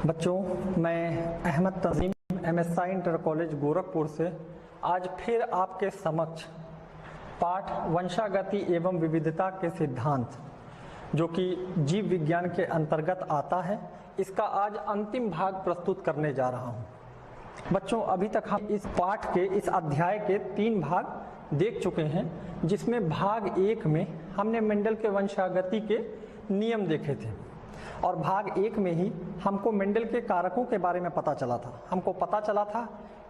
बच्चों, मैं Ahmad Tazeem MSI inter college Gorakhpur से आज फिर आपके समक्ष पाठ वंशागति एवं विविधता के सिद्धांत जो कि जीव विज्ञान के अंतर्गत आता है, इसका आज अंतिम भाग प्रस्तुत करने जा रहा हूँ। बच्चों, अभी तक हम इस पाठ के इस अध्याय के 3 भाग देख चुके हैं, जिसमें भाग 1 में हमने मेंडल के वंशागति के नियम देखे थे और भाग 1 में ही हमको मेंडल के कारकों के बारे में पता चला था। हमको पता चला था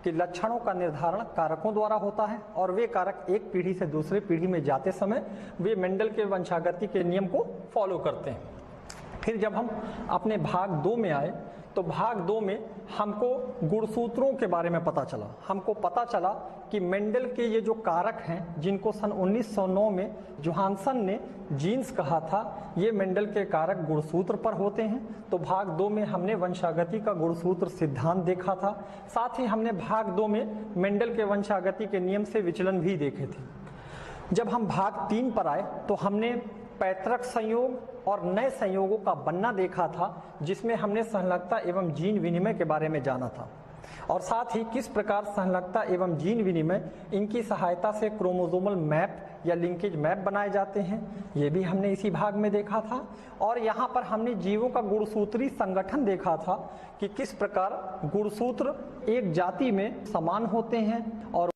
कि लक्षणों का निर्धारण कारकों द्वारा होता है और वे कारक एक पीढ़ी से दूसरे पीढ़ी में जाते समय वे मेंडल के वंशागति के नियम को फॉलो करते हैं। फिर जब हम अपने भाग 2 में आए तो भाग 2 में हमको गुणसूत्रों के बारे में पता चला। हमको पता चला कि मेंडल के ये जो कारक हैं, जिनको सन 1909 में जोहानसन ने जीन्स कहा था, ये मेंडल के कारक गुणसूत्र पर होते हैं। तो भाग 2 में हमने वंशागति का गुणसूत्र सिद्धांत देखा था। साथ ही हमने भाग 2 में मेंडल के वंशागति के नियम से विचलन भी देखे थे। जब हम भाग 3 पर आए तो हमने पैतृक संयोग और नए संयोगों का बनना देखा था, जिसमें हमने संलग्नता एवं जीन विनिमय के बारे में जाना था और साथ ही किस प्रकार संलग्नता एवं जीन विनिमय इनकी सहायता से क्रोमोसोमल मैप या लिंकेज मैप बनाए जाते हैं, ये भी हमने इसी भाग में देखा था। और यहाँ पर हमने जीवों का गुणसूत्री संगठन देखा था कि किस प्रकार गुणसूत्र एक जाति में समान होते हैं और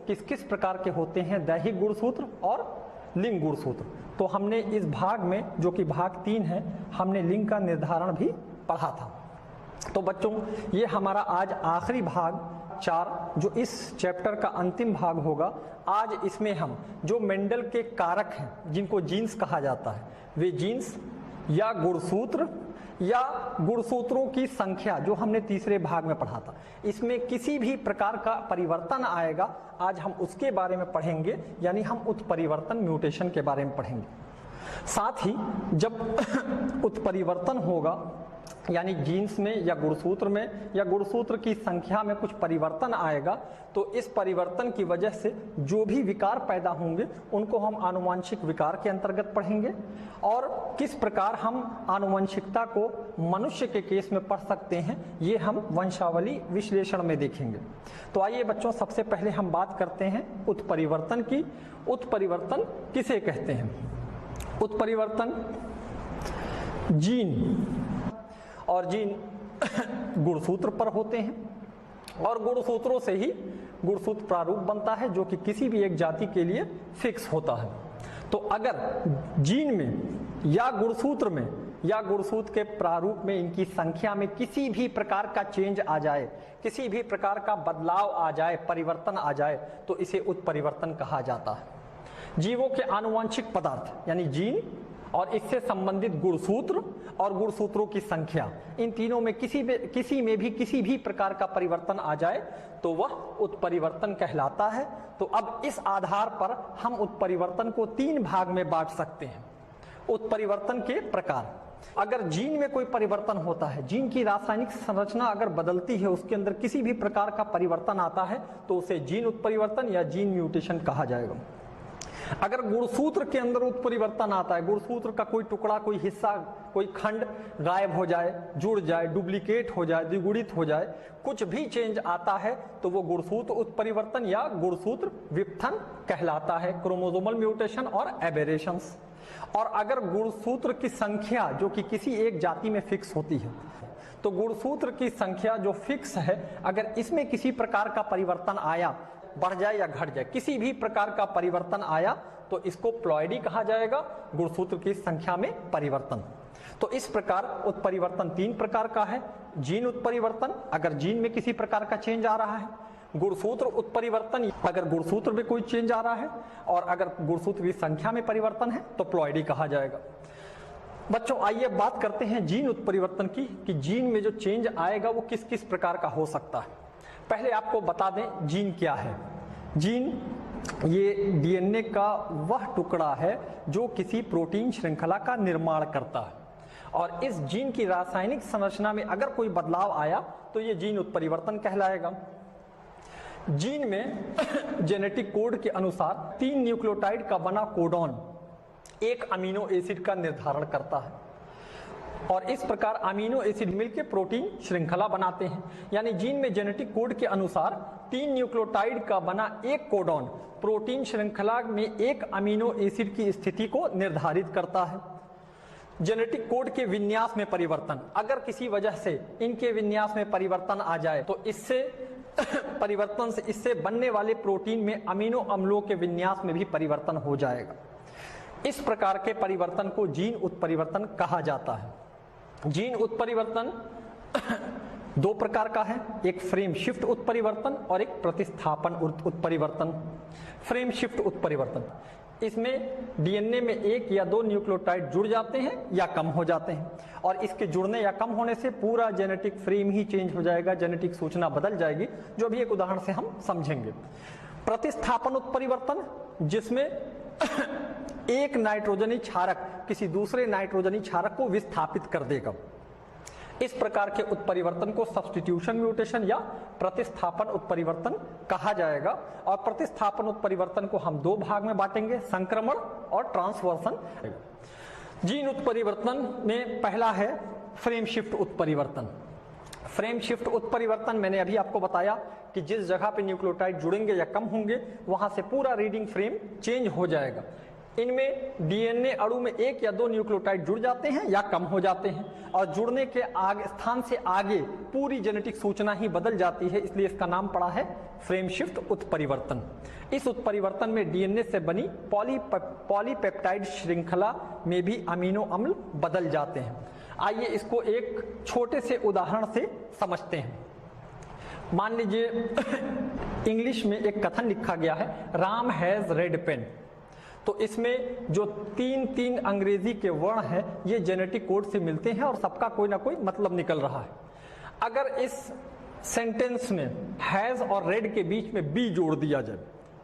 किस किस प्रकार के होते हैं, दैहिक गुणसूत्र और लिंग गुणसूत्र। तो हमने इस भाग में, जो कि भाग 3 है, हमने लिंग का निर्धारण भी पढ़ा था। तो बच्चों, ये हमारा आज आखिरी भाग 4 जो इस चैप्टर का अंतिम भाग होगा। आज इसमें हम जो मेंडल के कारक हैं, जिनको जीन्स कहा जाता है, वे जीन्स या गुणसूत्र या गुणसूत्रों की संख्या जो हमने तीसरे भाग में पढ़ा था, इसमें किसी भी प्रकार का परिवर्तन आएगा, आज हम उसके बारे में पढ़ेंगे, यानी हम उत्परिवर्तन म्यूटेशन के बारे में पढ़ेंगे। साथ ही जब उत्परिवर्तन होगा, यानी जीन्स में या गुणसूत्र में या गुणसूत्र की संख्या में कुछ परिवर्तन आएगा, तो इस परिवर्तन की वजह से जो भी विकार पैदा होंगे उनको हम आनुवंशिक विकार के अंतर्गत पढ़ेंगे और किस प्रकार हम आनुवंशिकता को मनुष्य के केस में पढ़ सकते हैं, ये हम वंशावली विश्लेषण में देखेंगे। तो आइए बच्चों, सबसे पहले हम बात करते हैं उत्परिवर्तन की। उत्परिवर्तन किसे कहते हैं? उत्परिवर्तन जीन और जीन गुणसूत्र पर होते हैं और गुणसूत्रों से ही गुणसूत्र प्रारूप बनता है, जो कि किसी भी एक जाति के लिए फिक्स होता है। तो अगर जीन में या गुणसूत्र में या गुणसूत्र के प्रारूप में इनकी संख्या में किसी भी प्रकार का चेंज आ जाए, किसी भी प्रकार का बदलाव आ जाए, परिवर्तन आ जाए, तो इसे उत्परिवर्तन कहा जाता है। जीवों के आनुवंशिक पदार्थ यानी जीन और इससे संबंधित गुणसूत्र और गुणसूत्रों की संख्या, इन तीनों में किसी में भी किसी भी प्रकार का परिवर्तन आ जाए तो वह उत्परिवर्तन कहलाता है। तो अब इस आधार पर हम उत्परिवर्तन को 3 भाग में बांट सकते हैं। उत्परिवर्तन के प्रकार, अगर जीन में कोई परिवर्तन होता है, जीन की रासायनिक संरचना अगर बदलती है, उसके अंदर किसी भी प्रकार का परिवर्तन आता है, तो उसे जीन उत्परिवर्तन या जीन म्यूटेशन कहा जाएगा। अगर गुणसूत्र के अंदर उत्परिवर्तन आता है, गुणसूत्र का कोई टुकड़ा, कोई हिस्सा, कोई खंड गायब हो जाए, जुड़ जाए, डुप्लीकेट हो जाए, द्विगुणित हो जाए, कुछ भी चेंज आता है, तो वो गुणसूत्र उत्परिवर्तन या गुणसूत्र विपथन कहलाता है, क्रोमोसोमल म्यूटेशन और एबेरेशंस। और अगर गुणसूत्र की संख्या जो कि किसी एक जाति में फिक्स होती है, तो गुणसूत्र की संख्या जो फिक्स है, अगर इसमें किसी प्रकार का परिवर्तन आया, बढ़ जाए या घट जाए, किसी भी प्रकार का परिवर्तन आया, तो इसको प्लॉइडी कहा जाएगा, गुणसूत्र की संख्या में परिवर्तन। तो इस प्रकार उत्परिवर्तन 3 प्रकार का है। जीन उत्परिवर्तन, अगर जीन में किसी प्रकार का चेंज आ रहा है, गुणसूत्र उत्परिवर्तन, अगर गुणसूत्र में कोई चेंज आ रहा है, और अगर गुणसूत्र की संख्या में परिवर्तन है तो प्लॉइडी कहा जाएगा। बच्चों, आइए बात करते हैं जीन उत्परिवर्तन की, कि जीन में जो चेंज आएगा वो किस किस प्रकार का हो सकता है। पहले आपको बता दें जीन क्या है। जीन ये डीएनए का वह टुकड़ा है जो किसी प्रोटीन श्रृंखला का निर्माण करता है, और इस जीन की रासायनिक संरचना में अगर कोई बदलाव आया तो ये जीन उत्परिवर्तन कहलाएगा। जीन में जेनेटिक कोड के अनुसार 3 न्यूक्लियोटाइड का बना कोडॉन एक अमीनो एसिड का निर्धारण करता है। और इस प्रकार अमीनो एसिड मिलकर प्रोटीन श्रृंखला बनाते हैं। यानी जीन में जेनेटिक कोड के अनुसार 3 न्यूक्लियोटाइड का बना एक कोडॉन प्रोटीन श्रृंखला में एक अमीनो एसिड की स्थिति को निर्धारित करता है। जेनेटिक कोड के विन्यास में परिवर्तन, अगर किसी वजह से इनके विन्यास में परिवर्तन आ जाए तो इससे परिवर्तन से इससे बनने वाले प्रोटीन में अमीनो अम्लों के विन्यास में भी परिवर्तन हो जाएगा। इस प्रकार के परिवर्तन को जीन उत्परिवर्तन कहा जाता है। जीन उत्परिवर्तन 2 प्रकार का है, एक फ्रेम शिफ्ट उत्परिवर्तन और एक प्रतिस्थापन उत्परिवर्तन। फ्रेम शिफ्ट उत्परिवर्तन, इसमें डीएनए में 1 या 2 न्यूक्लियोटाइड जुड़ जाते हैं या कम हो जाते हैं, और इसके जुड़ने या कम होने से पूरा जेनेटिक फ्रेम ही चेंज हो जाएगा, जेनेटिक सूचना बदल जाएगी, जो भी एक उदाहरण से हम समझेंगे। प्रतिस्थापन उत्परिवर्तन, जिसमें एक नाइट्रोजनी क्षारक किसी दूसरे नाइट्रोजनी क्षारक को विस्थापित कर देगा। इस प्रकार के उत्परिवर्तन को सब्स्टिट्यूशन म्यूटेशन या प्रतिस्थापन उत्परिवर्तन कहा जाएगा। और प्रतिस्थापन उत्परिवर्तन को हम 2 भाग में बांटेंगे, संक्रमण और ट्रांसवर्सन। जीन उत्परिवर्तन में पहला है फ्रेम शिफ्ट उत्परिवर्तन। फ्रेम शिफ्ट उत्परिवर्तन मैंने अभी आपको बताया कि जिस जगह पे न्यूक्लियोटाइड जुड़ेंगे या कम होंगे वहां से पूरा रीडिंग फ्रेम चेंज हो जाएगा। इनमें डीएनए अणु में 1 या 2 न्यूक्लियोटाइड जुड़ जाते हैं या कम हो जाते हैं, और जुड़ने के आगे स्थान से आगे पूरी जेनेटिक सूचना ही बदल जाती है, इसलिए इसका नाम पड़ा है फ्रेम शिफ्ट उत्परिवर्तन। इस उत्परिवर्तन में डीएनए से बनी पॉलीपेप्टाइड श्रृंखला में भी अमीनो अम्ल बदल जाते हैं। आइए इसको एक छोटे से उदाहरण से समझते हैं। मान लीजिए इंग्लिश में एक कथन लिखा गया है, राम हैज रेड पेन। तो इसमें जो 3 अंग्रेजी के वर्ण हैं ये जेनेटिक कोड से मिलते हैं और सबका कोई ना कोई मतलब निकल रहा है। अगर इस सेंटेंस में हैज और रेड के बीच में बी जोड़ दिया जाए,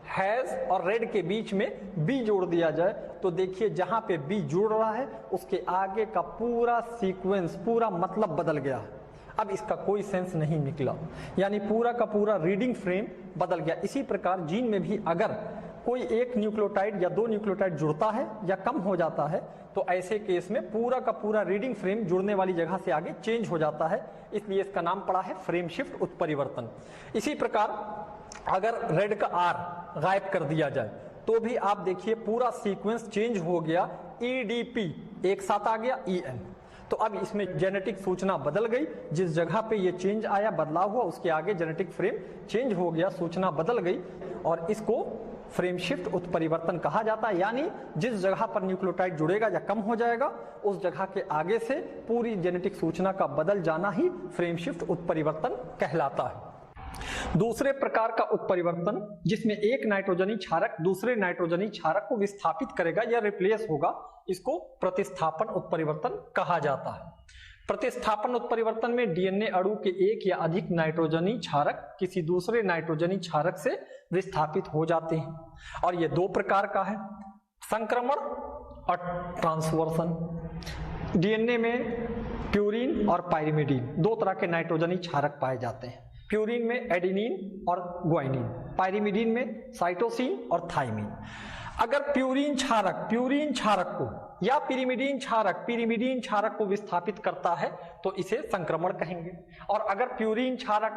हैज और रेड के बीच में बी जोड़ दिया जाए, तो देखिए जहां पे बी जुड़ रहा है उसके आगे का पूरा सीक्वेंस, पूरा मतलब बदल गया है। अब इसका कोई सेंस नहीं निकला, यानी पूरा का पूरा रीडिंग फ्रेम बदल गया। इसी प्रकार जीन में भी अगर कोई एक न्यूक्लियोटाइड या 2 न्यूक्लियोटाइड जुड़ता है या कम हो जाता है तो ऐसे केस में पूरा का पूरा रीडिंग फ्रेम जुड़ने वाली जगह से आगे चेंज हो जाता है, इसलिए इसका नाम पड़ा है फ्रेम शिफ्ट उत्परिवर्तन। इसी प्रकार अगर रेड का आर गायब कर दिया जाए तो भी आप देखिए पूरा सीक्वेंस चेंज हो गया, ईडीपी एक साथ आ गया ईएन। तो अब इसमें जेनेटिक सूचना बदल गई, जिस जगह पे ये चेंज आया, बदलाव हुआ, उसके आगे जेनेटिक फ्रेम चेंज हो गया, सूचना बदल गई, और इसको फ्रेम शिफ्ट उत्परिवर्तन कहा जाता है। यानी जिस जगह पर न्यूक्लियोटाइड जुड़ेगा या कम हो जाएगा उस जगह के आगे से पूरी जेनेटिक सूचना का बदल जाना ही फ्रेम शिफ्ट उत्परिवर्तन कहलाता है। दूसरे प्रकार का उत्परिवर्तन जिसमें एक नाइट्रोजनी क्षारक दूसरे नाइट्रोजनी क्षारक को विस्थापित करेगा या रिप्लेस होगा, इसको प्रतिस्थापन उत्परिवर्तन कहा जाता है। प्रतिस्थापन उत्परिवर्तन में डीएनए अणु के 1 या अधिक नाइट्रोजनी क्षारक किसी दूसरे नाइट्रोजनी क्षारक से विस्थापित हो जाते हैं, और ये 2 प्रकार का है, संक्रमण और ट्रांसवर्सन। डीएनए में प्यूरिन और पायरिमिडीन 2 तरह के नाइट्रोजनी क्षारक पाए जाते हैं। प्यूरिन में एडेनिन और ग्वाइनिन, पायरिमिडीन में साइटोसिन और थाइमिन। अगर प्यूरिन क्षारक को या पिरिमिडीन क्षारक को विस्थापित करता है तो इसे संक्रमण कहेंगे, और अगर प्यूरिन क्षारक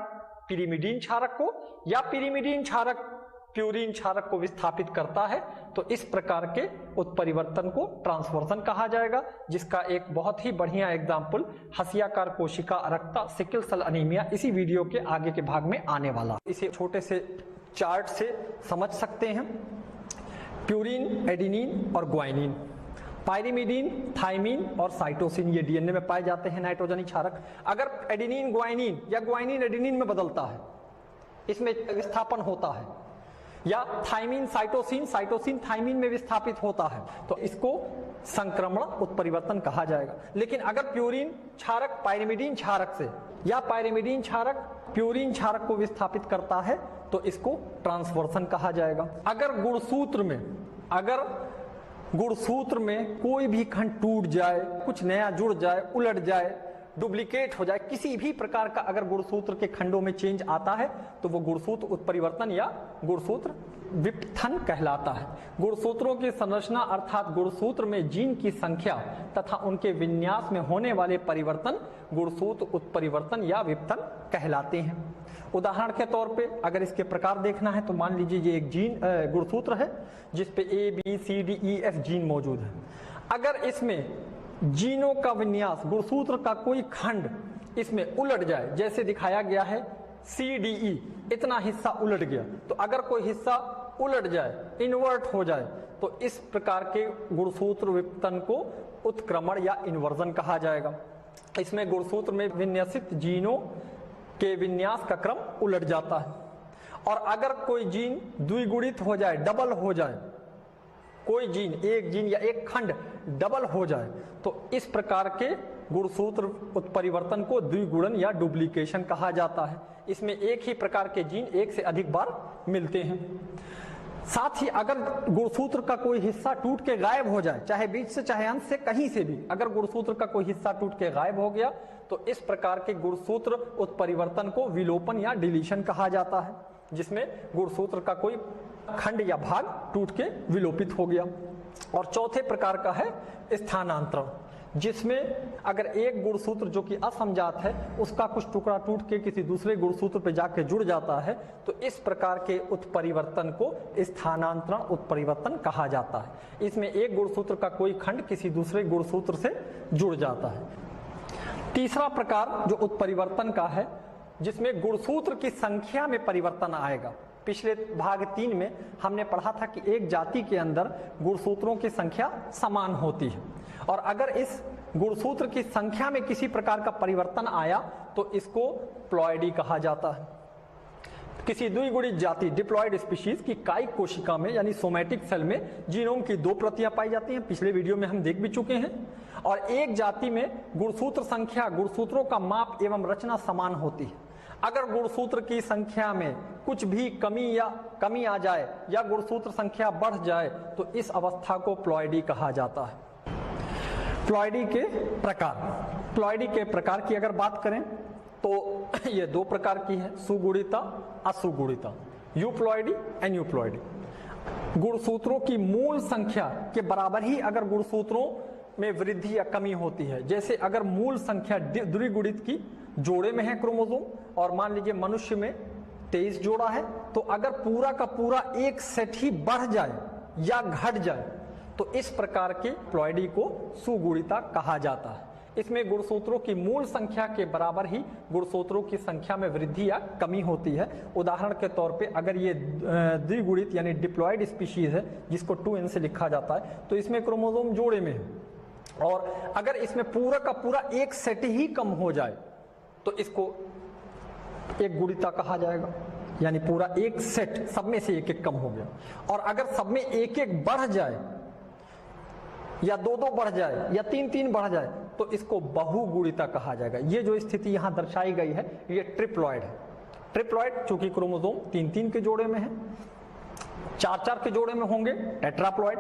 पिरिमिडीन क्षारक को या पिरिमिडीन क्षारक प्यूरिन क्षारक को विस्थापित करता है तो इस प्रकार के उत्परिवर्तन को ट्रांसवर्सन कहा जाएगा, जिसका एक बहुत ही बढ़िया एग्जाम्पल हसियाकार कोशिका अरक्ता, सिकल सेल अनीमिया इसी वीडियो के आगे के भाग में आने वाला। इसे छोटे से चार्ट से समझ सकते हैं। प्यूरिन, एडेनिन और ग्वाइनिन, पायरिमिडीन, थाइमिन और साइटोसिन ये डीएनए में पाए जाते हैं नाइट्रोजनी क्षारक। अगर एडेनिन ग्वाइनिन या ग्वाइनिन एडेनिन में बदलता है, इसमें विस्थापन होता है, या थाइमिन साइटोसिन थाइमिन में विस्थापित होता है, तो इसको संक्रमण उत्परिवर्तन कहा जाएगा। लेकिन अगर प्यूरिन क्षारक पायरिमिडीन क्षारक से या पायरिमिडीन क्षारक प्यूरिन क्षारक को विस्थापित करता है तो इसको ट्रांसवर्सन कहा जाएगा। अगर गुणसूत्र में कोई भी खंड टूट जाए, कुछ नया जुड़ जाए, उलट जाए, डुप्लीकेट हो जाए, किसी भी प्रकार का अगर गुणसूत्र के खंडों में चेंज आता है तो वो गुणसूत्र उत्परिवर्तन या गुणसूत्र विपथन कहलाता है। गुणसूत्रों की संरचना अर्थात गुणसूत्र में जीन की संख्या तथा उनके विन्यास में होने वाले परिवर्तन गुणसूत्र उत्परिवर्तन या विपथन कहलाते हैं। उदाहरण के तौर पे अगर इसके प्रकार देखना है तो मान लीजिए ये एक जीन गुणसूत्र है जिसपे ABCDEF जीन मौजूद है। अगर इसमें जीनों का विन्यास गुणसूत्र का कोई खंड इसमें उलट जाए, जैसे दिखाया गया है CDE, इतना हिस्सा उलट गया, तो अगर कोई हिस्सा उलट जाए, इन्वर्ट हो जाए, तो इस प्रकार के गुणसूत्र विपतन को उत्क्रमण या इन्वर्जन कहा जाएगा। इसमें गुणसूत्र में विन्यासित जीनों के विन्यास का क्रम उलट जाता है। और अगर कोई जीन द्विगुणित हो जाए, डबल हो जाए, कोई जीन, एक जीन या एक खंड डबल हो जाए, तो इस प्रकार के गुणसूत्र उत्परिवर्तन को द्विगुणन या डुप्लीकेशन कहा जाता है। इसमें एक ही प्रकार के जीन एक से अधिक बार मिलते हैं। साथ ही अगर गुणसूत्र का कोई हिस्सा टूट के गायब हो जाए, चाहे बीच से चाहे अंत से, कहीं से भी अगर गुणसूत्र का कोई हिस्सा टूट के गायब हो गया, तो इस प्रकार के गुणसूत्र उत्परिवर्तन को विलोपन या डिलीशन कहा जाता है, जिसमें गुणसूत्र का कोई खंड या भाग टूट के विलोपित हो गया। और चौथे प्रकार का है स्थानांतरण, जिसमें अगर एक गुणसूत्र जो कि असमजात है उसका कुछ टुकड़ा टूट के किसी दूसरे गुणसूत्र पर जाके जुड़ जाता है, तो इस प्रकार के उत्परिवर्तन को स्थानांतरण उत्परिवर्तन कहा जाता है। इसमें एक गुणसूत्र का कोई खंड किसी दूसरे गुणसूत्र से जुड़ जाता है। तीसरा प्रकार जो उत्परिवर्तन का है, जिसमें गुणसूत्र की संख्या में परिवर्तन आएगा। पिछले भाग 3 में हमने पढ़ा था कि एक जाति के अंदर गुणसूत्रों की संख्या समान होती है, और अगर इस गुणसूत्र की संख्या में किसी प्रकार का परिवर्तन आया तो इसको प्लॉयडी कहा जाता है। किसी द्विगुणित जाति डिप्लॉयड स्पीशीज की कायिक कोशिका में यानी सोमैटिक सेल में जीनोम की 2 प्रतियां पाई जाती हैं, पिछले वीडियो में हम देख भी चुके हैं। और एक जाति में गुणसूत्र संख्या, गुणसूत्रों का माप एवं रचना समान होती है। अगर गुणसूत्र की संख्या में कुछ भी कमी आ जाए या गुणसूत्र संख्या बढ़ जाए तो इस अवस्था को प्लॉयडी कहा जाता है। प्लॉयडी के प्रकार की अगर बात करें तो ये 2 प्रकार की है, सुगुणिता, असुगुणिता, यूप्लॉयडी, एन्यूप्लॉयडी। गुणसूत्रों की मूल संख्या के बराबर ही अगर गुणसूत्रों में वृद्धि या कमी होती है, जैसे अगर मूल संख्या द्विगुणित की जोड़े में है क्रोमोसोम, और मान लीजिए मनुष्य में 23 जोड़ा है, तो अगर पूरा का पूरा एक सेट ही बढ़ जाए या घट जाए तो इस प्रकार के प्लॉयडी को सुगुणिता कहा जाता है। इसमें गुणसूत्रों की मूल संख्या के बराबर ही गुणसूत्रों की संख्या में वृद्धि या कमी होती है। उदाहरण के तौर पे अगर ये द्विगुणित यानी डिप्लॉयड स्पीशीज है, जिसको 2n से लिखा जाता है, तो इसमें क्रोमोसोम जोड़े में है, और अगर इसमें पूरा का पूरा एक सेट ही कम हो जाए तो इसको एक गुणिता कहा जाएगा, यानी पूरा एक सेट सब में से एक एक कम हो गया। और अगर सब में एक एक बढ़ जाए या 2-2 बढ़ जाए या 3-3 बढ़ जाए तो इसको बहुगुणिता कहा जाएगा। ये जो स्थिति यहां दर्शाई गई है ये ट्रिप्लॉयड है। ट्रिप्लॉयड चूंकि क्रोमोसोम 3-3 के जोड़े में है, 4-4 के जोड़े में होंगे टेट्राप्लॉयड,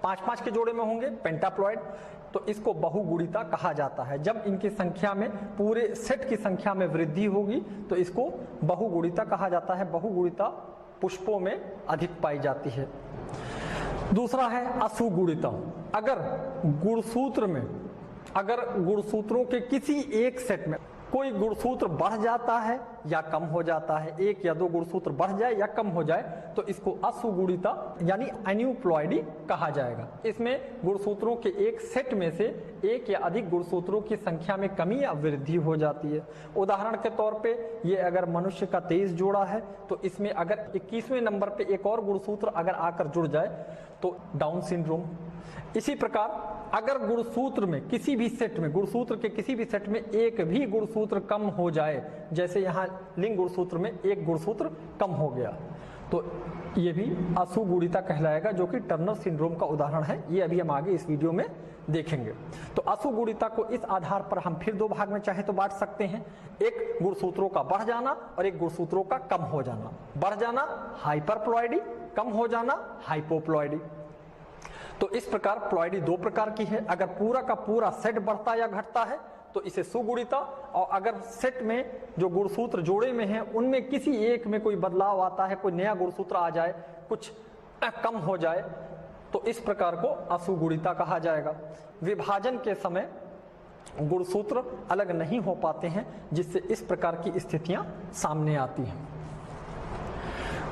5-5 के जोड़े में होंगे पेंटाप्लॉयड, तो इसको बहुगुणिता कहा जाता है। जब इनकी संख्या में पूरे सेट की संख्या में वृद्धि होगी तो इसको बहुगुणिता कहा जाता है। बहुगुणिता पुष्पों में अधिक पाई जाती है। दूसरा है असुगुणिता। अगर गुणसूत्रों के किसी एक सेट में कोई गुणसूत्र बढ़ जाता है या कम हो जाता है, 1 या 2 गुणसूत्र बढ़ जाए या कम हो जाए तो इसको असुगुणिता यानी एन्यूप्लॉयडी कहा जाएगा। इसमें गुणसूत्रों के एक सेट में से एक या अधिक गुणसूत्रों की संख्या में कमी या वृद्धि हो जाती है। उदाहरण के तौर पे ये अगर मनुष्य का 23 जोड़ा है तो इसमें अगर 21वें नंबर पे एक और गुणसूत्र अगर आकर जुड़ जाए तो डाउन सिंड्रोम। इसी प्रकार अगर गुणसूत्र के किसी भी सेट में एक भी गुणसूत्र कम हो जाए, जैसे यहाँ लिंग गुणसूत्र में एक गुणसूत्र कम हो गया, तो ये भी असुगुणिता कहलाएगा, जो कि टर्नर सिंड्रोम का उदाहरण है। ये अभी हम आगे इस वीडियो में देखेंगे। तो असुगुणिता को इस आधार पर हम फिर 2 भाग में चाहे तो बांट सकते हैं, एक गुणसूत्रों का बढ़ जाना और एक गुणसूत्रों का कम हो जाना। बढ़ जाना हाइपरप्लॉयडी, कम हो जाना हाइपोप्लॉयडी। तो इस प्रकार प्लॉयडी 2 प्रकार की है। अगर पूरा का पूरा सेट बढ़ता या घटता है तो इसे सुगुणिता, और अगर सेट में जो गुणसूत्र जोड़े में हैं उनमें किसी एक में कोई बदलाव आता है, कोई नया गुणसूत्र आ जाए, कुछ कम हो जाए, तो इस प्रकार को असुगुणिता कहा जाएगा। विभाजन के समय गुणसूत्र अलग नहीं हो पाते हैं, जिससे इस प्रकार की स्थितियां सामने आती हैं।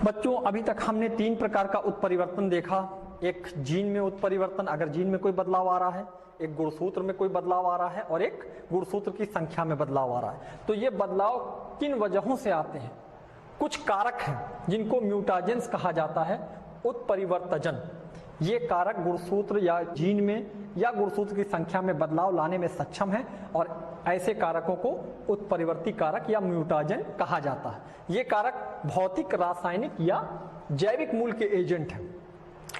बच्चों, अभी तक हमने 3 प्रकार का उत्परिवर्तन देखा। एक जीन में उत्परिवर्तन, अगर जीन में कोई बदलाव आ रहा है, एक गुणसूत्र में कोई बदलाव आ रहा है, और एक गुणसूत्र की संख्या में बदलाव आ रहा है। तो ये बदलाव किन वजहों से आते हैं? कुछ कारक हैं जिनको म्यूटाजेंस कहा जाता है, उत्परिवर्तजन। ये कारक गुणसूत्र या जीन में या गुणसूत्र की संख्या में बदलाव लाने में सक्षम है, और ऐसे कारकों को उत्परिवर्ती कारक या म्यूटाजेन कहा जाता है। ये कारक भौतिक, रासायनिक या जैविक मूल के एजेंट हैं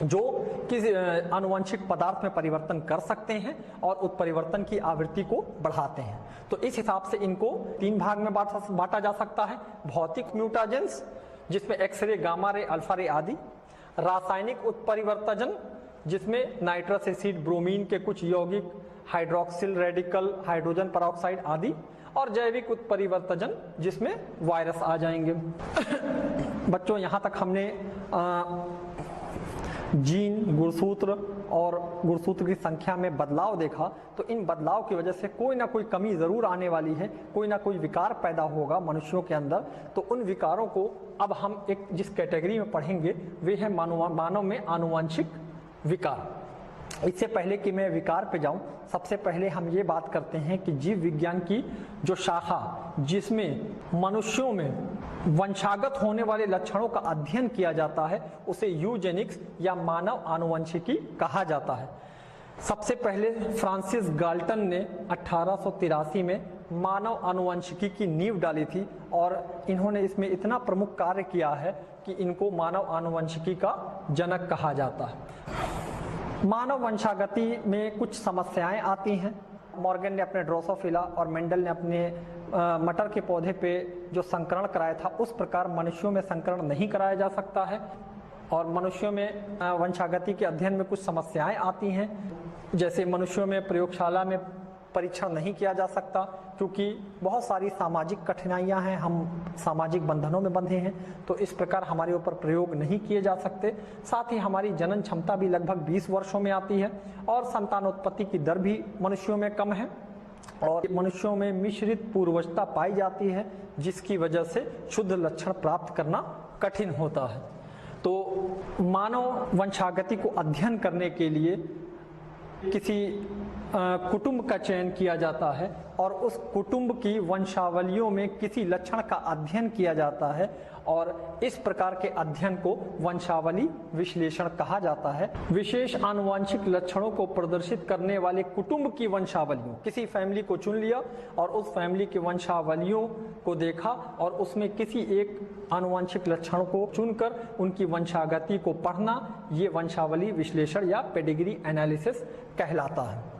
जो किसी आनुवंशिक पदार्थ में परिवर्तन कर सकते हैं और उत्परिवर्तन की आवृत्ति को बढ़ाते हैं। तो इस हिसाब से इनको 3 भाग में बांटा जा सकता है। भौतिक म्यूटाजेंस, जिसमें एक्सरे, गामा रे, अल्फा रे आदि। रासायनिक उत्परिवर्तजन, जिसमें नाइट्रस एसिड, ब्रोमीन के कुछ यौगिक, हाइड्रोक्सिल रेडिकल, हाइड्रोजन परऑक्साइड आदि। और जैविक उत्परिवर्तजन, जिसमें वायरस आ जाएंगे। बच्चों, यहाँ तक हमने जीन, गुणसूत्र और गुणसूत्र की संख्या में बदलाव देखा। तो इन बदलाव की वजह से कोई ना कोई कमी जरूर आने वाली है, कोई ना कोई विकार पैदा होगा मनुष्यों के अंदर। तो उन विकारों को अब हम एक जिस कैटेगरी में पढ़ेंगे वे है मानव में आनुवंशिक विकार। इससे पहले कि मैं विकार पे जाऊं, सबसे पहले हम ये बात करते हैं कि जीव विज्ञान की जो शाखा, जिसमें मनुष्यों में वंशागत होने वाले लक्षणों का अध्ययन किया जाता है, उसे यूजेनिक्स या मानव आनुवंशिकी कहा जाता है। सबसे पहले फ्रांसिस गाल्टन ने 1883 में मानव आनुवंशिकी की नींव डाली थी, और इन्होंने इसमें इतना प्रमुख कार्य किया है कि इनको मानव आनुवंशिकी का जनक कहा जाता है। मानव वंशागति में कुछ समस्याएं आती हैं। मॉर्गन ने अपने ड्रोसोफिला और मेंडल ने अपने मटर के पौधे पे जो संकरण कराया था, उस प्रकार मनुष्यों में संकरण नहीं कराया जा सकता है। और मनुष्यों में वंशागति के अध्ययन में कुछ समस्याएं आती हैं, जैसे मनुष्यों में प्रयोगशाला में परीक्षण नहीं किया जा सकता, क्योंकि बहुत सारी सामाजिक कठिनाइयां हैं, हम सामाजिक बंधनों में बंधे हैं, तो इस प्रकार हमारे ऊपर प्रयोग नहीं किए जा सकते। साथ ही हमारी जनन क्षमता भी लगभग 20 वर्षों में आती है, और संतानोत्पत्ति की दर भी मनुष्यों में कम है, और मनुष्यों में मिश्रित पूर्वजता पाई जाती है, जिसकी वजह से शुद्ध लक्षण प्राप्त करना कठिन होता है। तो मानव वंशागति को अध्ययन करने के लिए किसी कुटुंब का चयन किया जाता है, और उस कुटुंब की वंशावलियों में किसी लक्षण का अध्ययन किया जाता है, और इस प्रकार के अध्ययन को वंशावली विश्लेषण कहा जाता है। विशेष आनुवंशिक लक्षणों को प्रदर्शित करने वाले कुटुंब की वंशावलियों, किसी फैमिली को चुन लिया और उस फैमिली की वंशावलियों को देखा, और उसमें किसी एक आनुवंशिक लक्षण को चुनकर उनकी वंशागति को पढ़ना, ये वंशावली विश्लेषण या पेडिग्री एनालिसिस कहलाता है।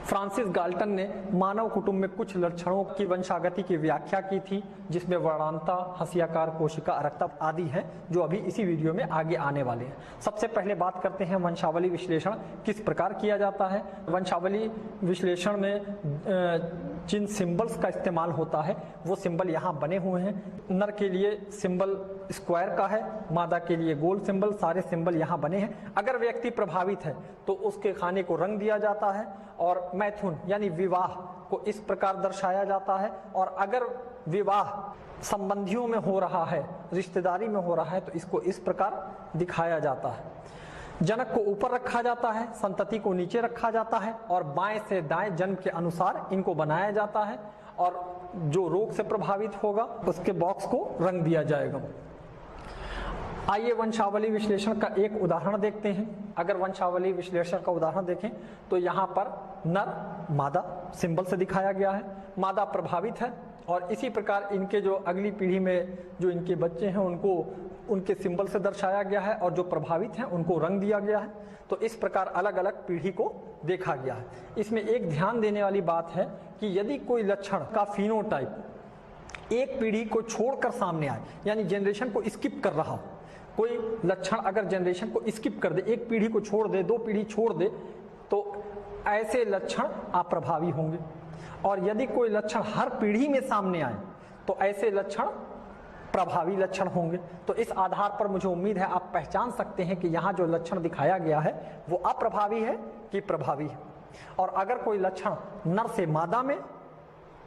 फ्रांसिस गाल्टन ने मानव कुटुंब में कुछ लक्षणों की वंशागति की व्याख्या की थी, जिसमें वर्णांता, हंसियाकार कोशिका, अरक्ता आदि हैं, जो अभी इसी वीडियो में आगे आने वाले हैं। सबसे पहले बात करते हैं वंशावली विश्लेषण किस प्रकार किया जाता है। वंशावली विश्लेषण में जिन सिंबल्स का इस्तेमाल होता है, वो सिंबल यहाँ बने हुए हैं। नर के लिए सिंबल स्क्वायर का है, मादा के लिए गोल सिंबल, सारे सिंबल यहाँ बने हैं। अगर व्यक्ति प्रभावित है तो उसके खाने को रंग दिया जाता है, और मैथुन यानी विवाह को इस प्रकार दर्शाया जाता है। और अगर विवाह संबंधियों में हो रहा है, रिश्तेदारी में हो रहा है, तो इसको इस प्रकार दिखाया जाता है। जनक को ऊपर रखा जाता है, संतति को नीचे रखा जाता है, और बाएं से दाएं जन्म के अनुसार इनको बनाया जाता है, और जो रोग से प्रभावित होगा उसके बॉक्स को रंग दिया जाएगा। आइए वंशावली विश्लेषण का एक उदाहरण देखते हैं। अगर वंशावली विश्लेषण का उदाहरण देखें तो यहाँ पर नर, मादा सिंबल से दिखाया गया है। मादा प्रभावित है, और इसी प्रकार इनके जो अगली पीढ़ी में जो इनके बच्चे हैं उनको उनके सिंबल से दर्शाया गया है, और जो प्रभावित हैं उनको रंग दिया गया है। तो इस प्रकार अलग अलग पीढ़ी को देखा गया है। इसमें एक ध्यान देने वाली बात है कि यदि कोई लक्षण का फिनोटाइप एक पीढ़ी को छोड़कर सामने आए, यानी जनरेशन को स्किप कर रहा हो, कोई लक्षण अगर जनरेशन को स्किप कर दे, एक पीढ़ी को छोड़ दे, 2 पीढ़ी छोड़ दे, तो ऐसे लक्षण अप्रभावी होंगे। और यदि कोई लक्षण हर पीढ़ी में सामने आए तो ऐसे लक्षण प्रभावी लक्षण होंगे। तो इस आधार पर मुझे उम्मीद है आप पहचान सकते हैं कि यहाँ जो लक्षण दिखाया गया है वो अप्रभावी है कि प्रभावी है। और अगर कोई लक्षण नर से मादा में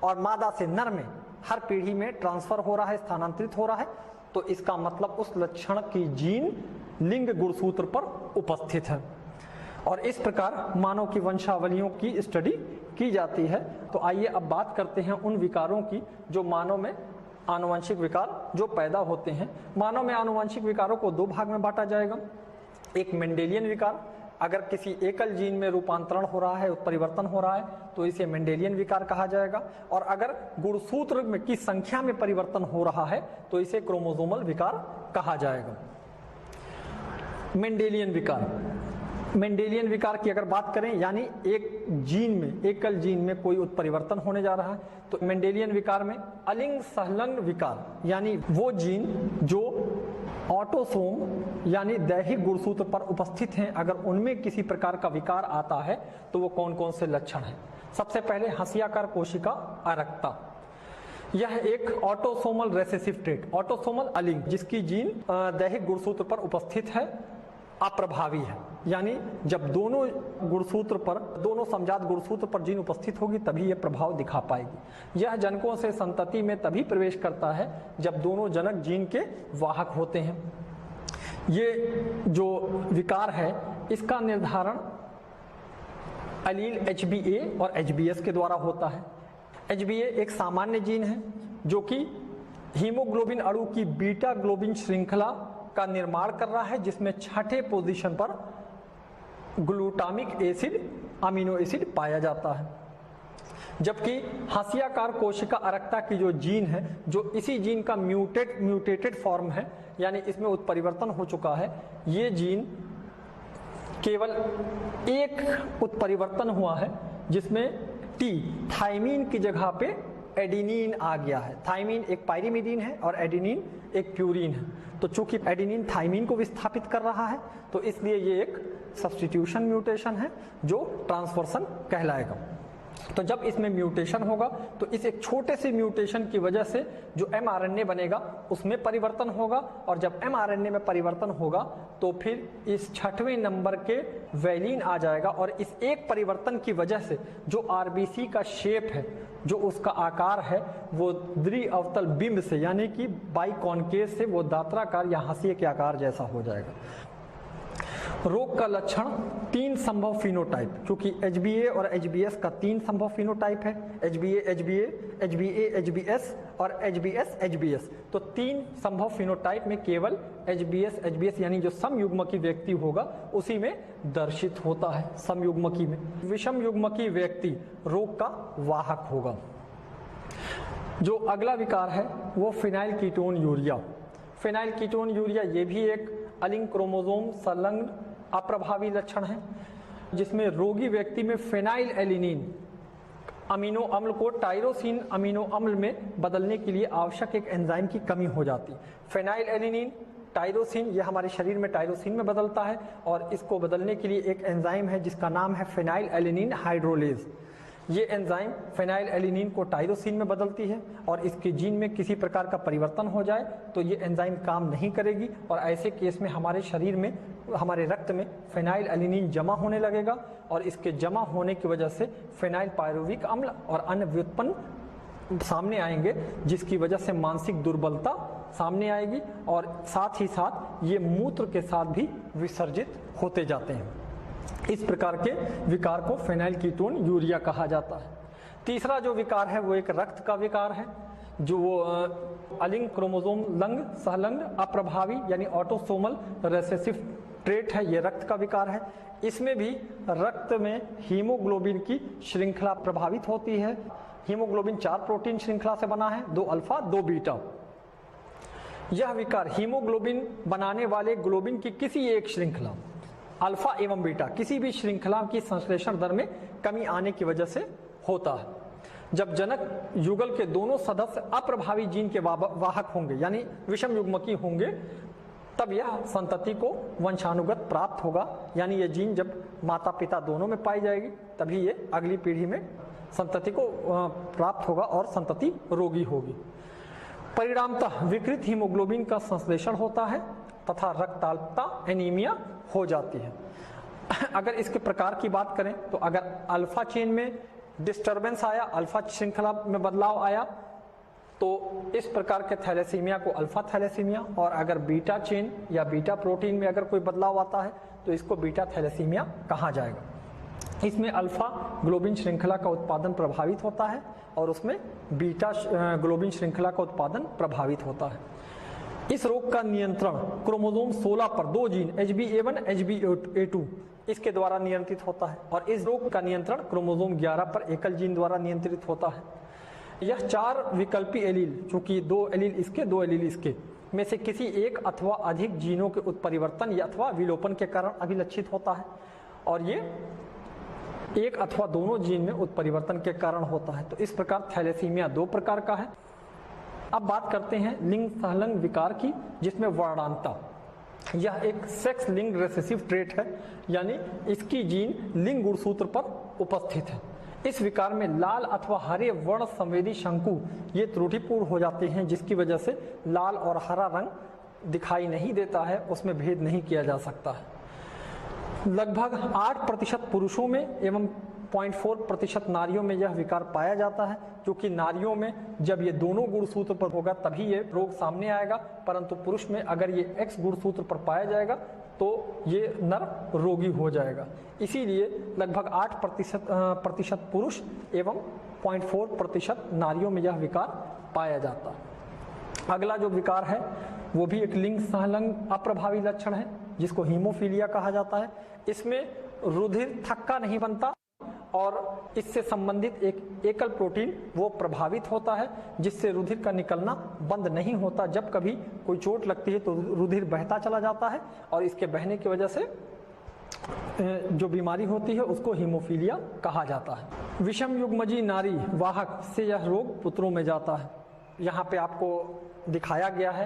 और मादा से नर में हर पीढ़ी में ट्रांसफर हो रहा है, स्थानांतरित हो रहा है, तो इसका मतलब उस लक्षण की जीन लिंग गुणसूत्र पर उपस्थित है। और इस प्रकार मानव की वंशावलियों की स्टडी की जाती है। तो आइए अब बात करते हैं उन विकारों की जो मानव में आनुवंशिक विकार जो पैदा होते हैं। मानव में आनुवंशिक विकारों को दो भाग में बांटा जाएगा। एक मेंडेलियन विकार, अगर किसी एकल जीन में रूपांतरण हो रहा है, उत्परिवर्तन हो रहा है, तो इसे मेंडेलियन विकार कहा जाएगा। और अगर गुणसूत्र में की संख्या में परिवर्तन हो रहा है तो इसे क्रोमोसोमल विकार कहा जाएगा। मेंडेलियन विकार, मेंडेलियन विकार की अगर बात करें यानी एक जीन में, एकल जीन में कोई उत्परिवर्तन होने जा रहा है, तो मेंडेलियन विकार में अलिंग सहलंग विकार यानी वो जीन जो ऑटोसोम यानी दैहिक गुणसूत्र पर उपस्थित हैं, अगर उनमें किसी प्रकार का विकार आता है तो वो कौन कौन से लक्षण हैं। सबसे पहले हंसियाकार कोशिका अरक्ता, यह एक ऑटोसोमल रेसेसिव ट्रेट, ऑटोसोमल अलिंग जिसकी जीन दैहिक गुणसूत्र पर उपस्थित है, अप्रभावी है। यानी जब दोनों गुणसूत्र पर, दोनों समजात गुणसूत्र पर जीन उपस्थित होगी तभी यह प्रभाव दिखा पाएगी। यह जनकों से संतति में तभी प्रवेश करता है जब दोनों जनक जीन के वाहक होते हैं। ये जो विकार है इसका निर्धारण एलील HBA और HBS के द्वारा होता है। HBA एक सामान्य जीन है जो कि हीमोग्लोबिन अणु की बीटा ग्लोबिन श्रृंखला का निर्माण कर रहा है, जिसमें छठे पोजीशन पर ग्लूटामिक एसिड अमीनो एसिड पाया जाता है। जबकि हंसियाकार कोशिका अरक्ता की जो जीन है, जो इसी जीन का म्यूटेटेड फॉर्म है, यानी इसमें उत्परिवर्तन हो चुका है, ये जीन केवल एक उत्परिवर्तन हुआ है जिसमें टी थाइमीन की जगह पे एडिनिन आ गया है। थाइमीन एक पायरिमिडीन है और एडिनिन एक प्यूरिन है। तो चूंकि एडिनिन थाइमीन को विस्थापित कर रहा है तो इसलिए ये एक सब्स्टिट्यूशन म्यूटेशन है जो ट्रांसवर्सन कहलाएगा। तो जब इसमें म्यूटेशन होगा तो इस एक छोटे से म्यूटेशन की वजह से जो mRNA बनेगा उसमें परिवर्तन होगा, और जब mRNA में परिवर्तन होगा तो फिर इस छठवें नंबर के वैलिन आ जाएगा, और इस एक परिवर्तन की वजह से जो RBC का शेप है, जो उसका आकार है, वो द्विअवतल बिंब से यानी कि बाइकॉन्केव से वो दात्राकार या हाशिए के आकार जैसा हो जाएगा। रोग का लक्षण तीन संभव फिनोटाइप, क्योंकि HBA और HBS का तीन संभव फिनोटाइप है, HBA HBA, HBA HBS और HBS HBS। तो तीन संभव फिनोटाइप में केवल HBS HBS यानी जो समयुग्मकी व्यक्ति होगा उसी में दर्शित होता है। समयुग्मकी में विषम युग्मकी व्यक्ति रोग का वाहक होगा। जो अगला विकार है वो phenyl ketone urea. Phenyl ketone urea ये भी एक अलिंग क्रोमोसोम संलग्न अप्रभावी लक्षण है, जिसमें रोगी व्यक्ति में फेनाइल एलिनिन अमीनो अम्ल को टायरोसिन अमीनो अम्ल में बदलने के लिए आवश्यक एक एंजाइम की कमी हो जाती है। फेनाइल एलिनिन टायरोसिन, यह हमारे शरीर में टायरोसिन में बदलता है, और इसको बदलने के लिए एक एंजाइम है जिसका नाम है फेनाइल एलिनिन हाइड्रोलेज। ये एंजाइम फेनाइल एलिनिन को टायरोसिन में बदलती है, और इसके जीन में किसी प्रकार का परिवर्तन हो जाए तो ये एंजाइम काम नहीं करेगी, और ऐसे केस में हमारे शरीर में, हमारे रक्त में फेनाइल एलिनिन जमा होने लगेगा, और इसके जमा होने की वजह से फेनाइल पायरुविक अम्ल और अन्य व्युत्पन्न सामने आएंगे, जिसकी वजह से मानसिक दुर्बलता सामने आएगी, और साथ ही साथ ये मूत्र के साथ भी विसर्जित होते जाते हैं। इस प्रकार के विकार को फेनाइल कीटोन यूरिया कहा जाता है। तीसरा जो विकार है वो एक रक्त का विकार है, जो अलिंग क्रोमोसोम लंग सहलंग अप्रभावी यानी ऑटोसोमल रेसेसिव ट्रेट है। ये रक्त का विकार है। इसमें भी रक्त में हीमोग्लोबिन की श्रृंखला प्रभावित होती है। हीमोग्लोबिन 4 प्रोटीन श्रृंखला से बना है, 2 अल्फा 2 बीटा। यह विकार हीमोग्लोबिन बनाने वाले ग्लोबिन की किसी एक श्रृंखला अल्फा एवं बीटा किसी भी श्रृंखला की संश्लेषण दर में कमी आने की वजह से होता है। जब जनक युगल के दोनों सदस्य अप्रभावी जीन के वाहक होंगे यानी विषम युग्मकी होंगे, तब यह संतति को वंशानुगत प्राप्त होगा, यानी ये जीन जब माता पिता दोनों में पाई जाएगी तभी ये अगली पीढ़ी में संतति को प्राप्त होगा और संतति रोगी होगी। परिणामतः विकृत हीमोग्लोबिन का संश्लेषण होता है तथा रक्ताल्पता एनीमिया हो जाती है। अगर इसके प्रकार की बात करें तो अगर अल्फा चेन में डिस्टरबेंस आया, अल्फा श्रृंखला में बदलाव आया, तो इस प्रकार के थैलेसीमिया को अल्फा थैलेसीमिया, और अगर बीटा चेन या बीटा प्रोटीन में अगर कोई बदलाव आता है तो इसको बीटा थैलेसीमिया कहा जाएगा। इसमें अल्फा ग्लोबिन श्रृंखला का उत्पादन प्रभावित होता है और उसमें बीटा ग्लोबिन श्रृंखला का उत्पादन प्रभावित होता है। इस रोग का नियंत्रण क्रोमोसोम 16 पर 2 जीन HbA1, HbA2 इसके द्वारा नियंत्रित होता है, और इस रोग का नियंत्रण क्रोमोसोम 11 पर एकल जीन द्वारा नियंत्रित होता है। यह 4 विकल्पी एलील, चूंकि 2 एलील इसके 2 एलील इसके में से किसी एक अथवा अधिक जीनों के उत्परिवर्तन या अथवा विलोपन के कारण अभिलक्षित होता है, और ये एक अथवा दोनों जीन में उत्परिवर्तन के कारण होता है। तो इस प्रकार थैलेसीमिया 2 प्रकार का है। अब बात करते हैं लिंग सहलंग विकार की, जिसमें वर्णांता, यह एक सेक्स लिंग रेसेसिव ट्रेट है, यानी इसकी जीन लिंग गुणसूत्र पर उपस्थित है। इस विकार में लाल अथवा हरे वर्ण संवेदी शंकु ये त्रुटिपूर्ण हो जाते हैं, जिसकी वजह से लाल और हरा रंग दिखाई नहीं देता है, उसमें भेद नहीं किया जा सकता है। लगभग 8% पुरुषों में एवं 0.4% नारियों में यह विकार पाया जाता है, क्योंकि नारियों में जब ये दोनों गुणसूत्र पर होगा तभी ये रोग सामने आएगा, परंतु पुरुष में अगर ये X गुणसूत्र पर पाया जाएगा तो ये नर रोगी हो जाएगा। इसीलिए लगभग 8% पुरुष एवं 0.4% नारियों में यह विकार पाया जाता है। अगला जो विकार है वो भी एक लिंग सहलंग अप्रभावी लक्षण है, जिसको हीमोफीलिया कहा जाता है। इसमें रुधिर थक्का नहीं बनता और इससे संबंधित एक एकल प्रोटीन वो प्रभावित होता है, जिससे रुधिर का निकलना बंद नहीं होता। जब कभी कोई चोट लगती है तो रुधिर बहता चला जाता है, और इसके बहने की वजह से जो बीमारी होती है उसको हीमोफीलिया कहा जाता है। विषम युग्मजी नारी वाहक से यह रोग पुत्रों में जाता है। यहाँ पे आपको दिखाया गया है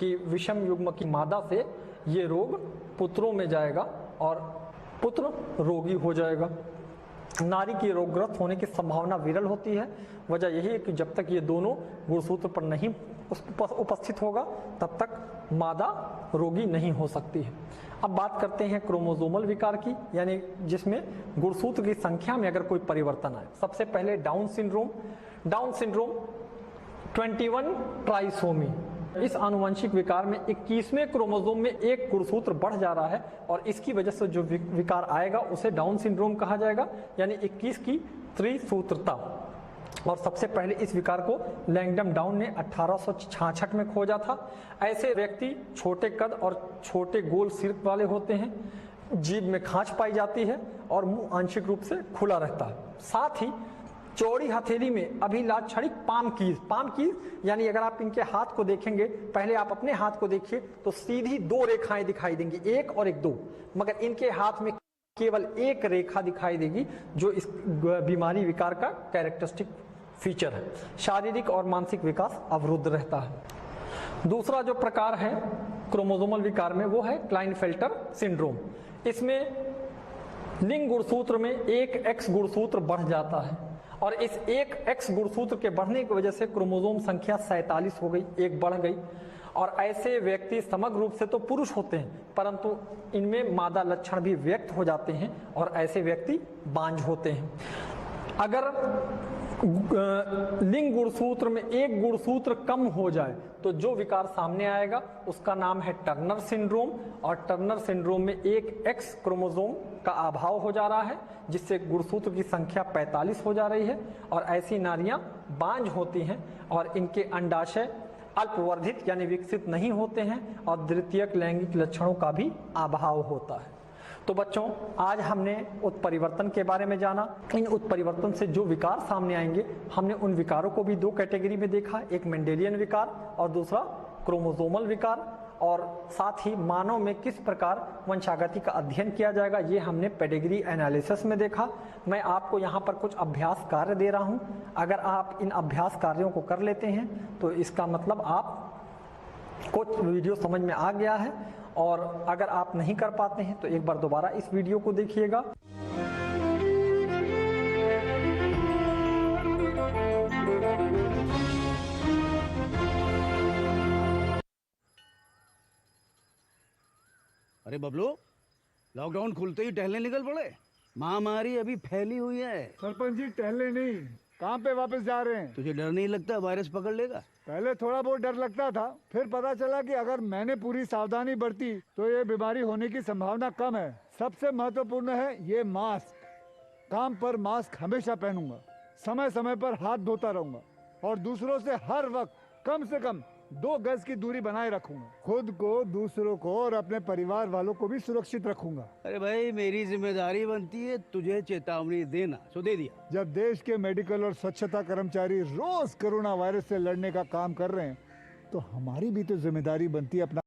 कि विषम युग्म की मादा से ये रोग पुत्रों में जाएगा और पुत्र रोगी हो जाएगा। नारी की रोगग्रस्त होने की संभावना विरल होती है। वजह यही है कि जब तक ये दोनों गुणसूत्र पर नहीं उपस्थित होगा तब तक मादा रोगी नहीं हो सकती है। अब बात करते हैं क्रोमोसोमल विकार की, यानी जिसमें गुणसूत्र की संख्या में अगर कोई परिवर्तन आए। सबसे पहले down syndrome. Down syndrome 21 trisomy, इस आनुवंशिक विकार में 21वें क्रोमोसोम में एक गुणसूत्र बढ़ जा रहा है, और इसकी वजह से जो विकार आएगा उसे डाउन सिंड्रोम कहा जाएगा, यानी 21 की त्रिसूत्रता। और सबसे पहले इस विकार को लैंगडम डाउन ने 1866 में खोजा था। ऐसे व्यक्ति छोटे कद और छोटे गोल सिर वाले होते हैं, जीभ में खांच पाई जाती है और मुंह आंशिक रूप से खुला रहता है। साथ ही चौड़ी हथेली में अभिलाक्षणिक पाम कीज यानी अगर आप इनके हाथ को देखेंगे, पहले आप अपने हाथ को देखिए तो सीधी 2 रेखाएं दिखाई देंगी, एक और एक 2, मगर इनके हाथ में केवल एक रेखा दिखाई देगी, जो इस बीमारी विकार का कैरेक्टरिस्टिक फीचर है। शारीरिक और मानसिक विकास अवरुद्ध रहता है। दूसरा जो प्रकार है क्रोमोसोमल विकार में वो है क्लाइनफेल्टर सिंड्रोम। इसमें लिंग गुणसूत्र में एक X गुणसूत्र बढ़ जाता है, और इस एक X गुणसूत्र के बढ़ने की वजह से क्रोमोसोम संख्या 47 हो गई, एक बढ़ गई। और ऐसे व्यक्ति समग्र रूप से तो पुरुष होते हैं, परंतु इनमें मादा लक्षण भी व्यक्त हो जाते हैं, और ऐसे व्यक्ति बांझ होते हैं। अगर लिंग गुणसूत्र में एक गुणसूत्र कम हो जाए तो जो विकार सामने आएगा उसका नाम है टर्नर सिंड्रोम, और टर्नर सिंड्रोम में एक X क्रोमोसोम का अभाव हो जा रहा है, जिससे गुणसूत्र की संख्या 45 हो जा रही है, और ऐसी नारियां बांझ होती हैं और इनके अंडाशय अल्पवर्धित यानी विकसित नहीं होते हैं, और द्वितीयक लैंगिक लक्षणों का भी अभाव होता है। तो बच्चों, आज हमने उत्परिवर्तन के बारे में जाना। इन उत्परिवर्तन से जो विकार सामने आएंगे, हमने उन विकारों को भी 2 कैटेगरी में देखा, एक मेंडेलियन विकार और दूसरा क्रोमोसोमल विकार, और साथ ही मानव में किस प्रकार वंशागति का अध्ययन किया जाएगा ये हमने पेडिग्री एनालिसिस में देखा। मैं आपको यहाँ पर कुछ अभ्यास कार्य दे रहा हूँ। अगर आप इन अभ्यास कार्यों को कर लेते हैं तो इसका मतलब आप कुछ वीडियो समझ में आ गया है, और अगर आप नहीं कर पाते हैं तो एक बार दोबारा इस वीडियो को देखिएगा। अरे बबलू, लॉकडाउन खुलते ही टहलने निकल पड़े। महामारी अभी फैली हुई है। सरपंच जी टहलने नहीं, कहाँ पे वापस जा रहे हैं? तुझे डर नहीं लगता वायरस पकड़ लेगा? पहले थोड़ा बहुत डर लगता था, फिर पता चला कि अगर मैंने पूरी सावधानी बरती तो ये बीमारी होने की संभावना कम है। सबसे महत्वपूर्ण है ये मास्क। काम पर मास्क हमेशा पहनूंगा, समय समय पर हाथ धोता रहूंगा और दूसरों से हर वक्त कम से कम 2 गज की दूरी बनाए रखूंगा। खुद को, दूसरों को और अपने परिवार वालों को भी सुरक्षित रखूंगा। अरे भाई, मेरी जिम्मेदारी बनती है तुझे चेतावनी देना, सो दे दिया। जब देश के मेडिकल और स्वच्छता कर्मचारी रोज कोरोना वायरस से लड़ने का काम कर रहे हैं तो हमारी भी तो जिम्मेदारी बनती है अपना